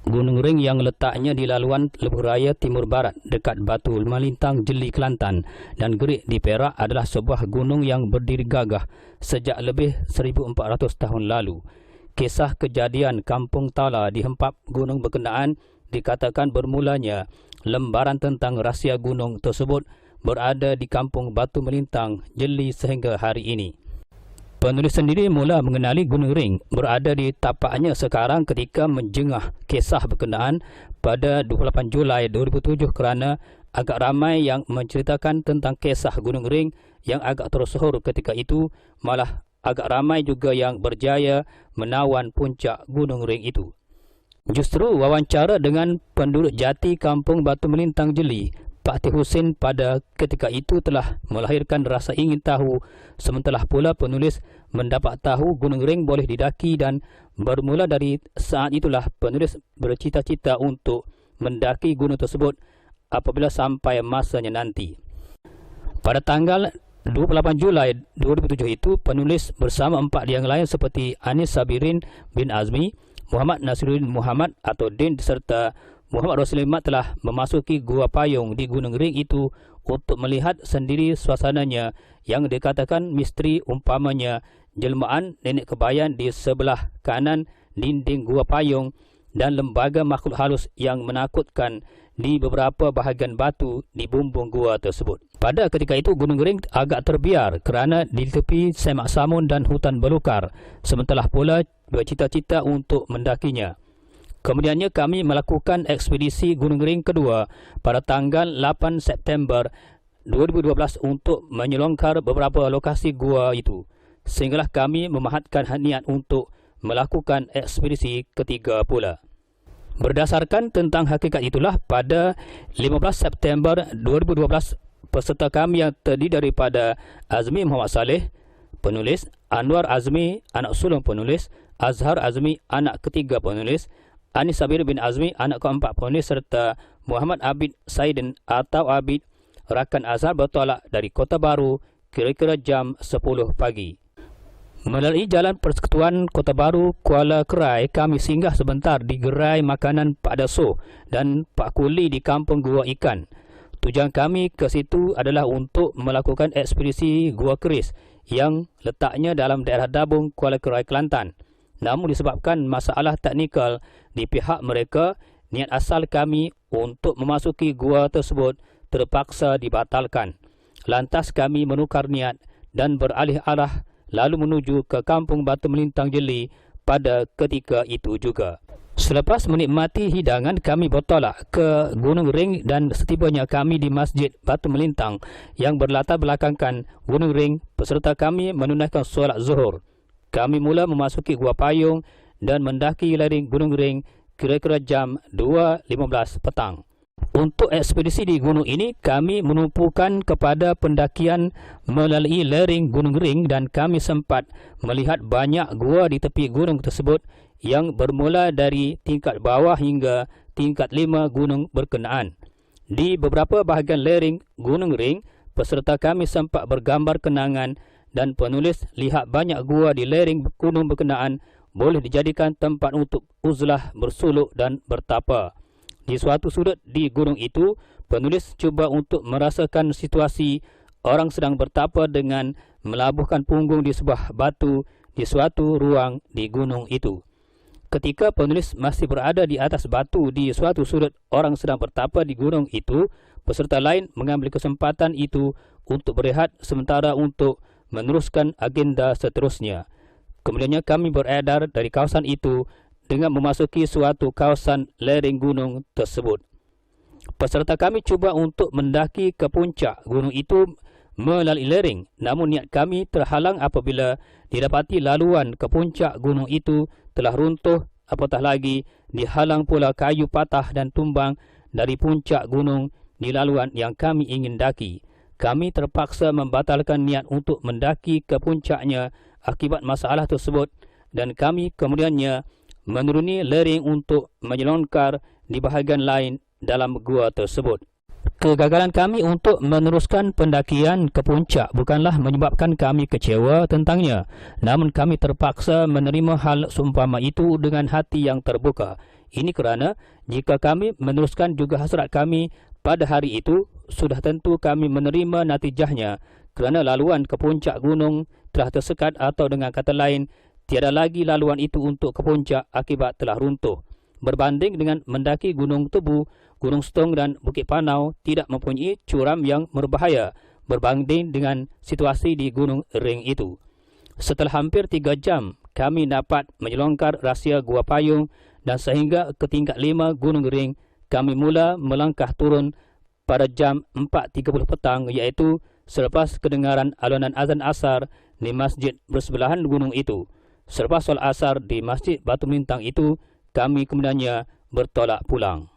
Gunung Ring yang letaknya di laluan Lebuh Raya Timur Barat dekat Batu Melintang, Jeli, Kelantan dan Gerik di Perak adalah sebuah gunung yang berdiri gagah sejak lebih 1400 tahun lalu. Kisah kejadian Kampung Tala di hempap gunung berkenaan dikatakan bermulanya lembaran tentang rahsia gunung tersebut berada di Kampung Batu Melintang, Jeli sehingga hari ini. Penulis sendiri mula mengenali Gunung Ring berada di tapaknya sekarang ketika menjengah kisah berkenaan pada 28 Julai 2007 kerana agak ramai yang menceritakan tentang kisah Gunung Ring yang agak tersohor ketika itu, malah agak ramai juga yang berjaya menawan puncak Gunung Ring itu. Justru wawancara dengan penduduk jati Kampung Batu Melintang, Jeli, Pak T. Husin pada ketika itu telah melahirkan rasa ingin tahu, sementara pula penulis mendapat tahu Gunung Ring boleh didaki dan bermula dari saat itulah penulis bercita-cita untuk mendaki gunung tersebut apabila sampai masanya nanti. Pada tanggal 28 Julai 2007 itu, penulis bersama 4 yang lain seperti Anis Sabirin bin Azmi, Muhammad Nasiruddin Muhammad atau Din serta Muhammad Rasul telah memasuki Gua Payung di Gunung Ring itu untuk melihat sendiri suasananya yang dikatakan misteri, umpamanya jelmaan nenek kebayan di sebelah kanan dinding Gua Payung dan lembaga makhluk halus yang menakutkan di beberapa bahagian batu di bumbung gua tersebut. Pada ketika itu Gunung Ring agak terbiar kerana di tepi semak samun dan hutan belukar, sementara pula bercita-cita untuk mendakinya. Kemudiannya kami melakukan ekspedisi Gunung Ring kedua pada tanggal 8 September 2012 untuk menyelongkar beberapa lokasi gua itu. Sehinggalah kami memahatkan niat untuk melakukan ekspedisi ketiga pula. Berdasarkan tentang hakikat itulah pada 15 September 2012 peserta kami yang terdiri daripada Azmi Muhammad Saleh, penulis, Anwar Azmi, anak sulung penulis, Azhar Azmi, anak ketiga penulis, Anis Sabir bin Azmi, anak keempat penulis serta Muhammad Abid Saidin atau Abid, rakan Azhar bertolak dari Kota Baru kira-kira jam 10 pagi. Melalui jalan persekutuan Kota Baru Kuala Kerai, kami singgah sebentar di gerai makanan Pak Daso dan Pak Kuli di Kampung Gua Ikan. Tujuan kami ke situ adalah untuk melakukan ekspedisi Gua Keris yang letaknya dalam daerah Dabung, Kuala Kerai, Kelantan. Namun disebabkan masalah teknikal di pihak mereka, niat asal kami untuk memasuki gua tersebut terpaksa dibatalkan. Lantas kami menukar niat dan beralih arah lalu menuju ke Kampung Batu Melintang, Jeli pada ketika itu juga. Selepas menikmati hidangan, kami bertolak ke Gunung Ring dan setibanya kami di Masjid Batu Melintang yang berlatar belakangkan Gunung Ring, peserta kami menunaikan solat zuhur. Kami mula memasuki Gua Payung dan mendaki lereng Gunung Ring kira-kira jam 2.15 petang. Untuk ekspedisi di gunung ini, kami menumpukan kepada pendakian melalui lereng Gunung Ring dan kami sempat melihat banyak gua di tepi gunung tersebut yang bermula dari tingkat bawah hingga tingkat 5 gunung berkenaan. Di beberapa bahagian lereng Gunung Ring, peserta kami sempat bergambar kenangan dan penulis lihat banyak gua di lereng gunung berkenaan boleh dijadikan tempat untuk uzlah, bersuluk dan bertapa. Di suatu sudut di gunung itu, penulis cuba untuk merasakan situasi orang sedang bertapa dengan melabuhkan punggung di sebuah batu di suatu ruang di gunung itu. Ketika penulis masih berada di atas batu di suatu sudut orang sedang bertapa di gunung itu, peserta lain mengambil kesempatan itu untuk berehat sementara untuk meneruskan agenda seterusnya. Kemudiannya kami beredar dari kawasan itu dengan memasuki suatu kawasan lereng gunung tersebut. Peserta kami cuba untuk mendaki ke puncak gunung itu melalui lereng, namun niat kami terhalang apabila didapati laluan ke puncak gunung itu telah runtuh, apatah lagi dihalang pula kayu patah dan tumbang dari puncak gunung di laluan yang kami ingin daki. Kami terpaksa membatalkan niat untuk mendaki ke puncaknya akibat masalah tersebut dan kami kemudiannya menuruni lereng untuk menyelongkar di bahagian lain dalam gua tersebut. Kegagalan kami untuk meneruskan pendakian ke puncak bukanlah menyebabkan kami kecewa tentangnya, namun kami terpaksa menerima hal seumpama itu dengan hati yang terbuka. Ini kerana jika kami meneruskan juga hasrat kami pada hari itu, sudah tentu kami menerima natijahnya kerana laluan ke puncak gunung telah tersekat atau dengan kata lain, tiada lagi laluan itu untuk ke puncak akibat telah runtuh. Berbanding dengan mendaki Gunung Tebu, Gunung Setong dan Bukit Panau tidak mempunyai curam yang berbahaya berbanding dengan situasi di Gunung Ring itu. Setelah hampir 3 jam, kami dapat menyelongkar rahsia Gua Payung dan sehingga ke tingkat 5 Gunung Ring, kami mula melangkah turun pada jam 4.30 petang, iaitu selepas kedengaran alunan azan asar di masjid bersebelahan gunung itu. Selepas solat asar di Masjid Batu Melintang itu, kami kemudiannya bertolak pulang.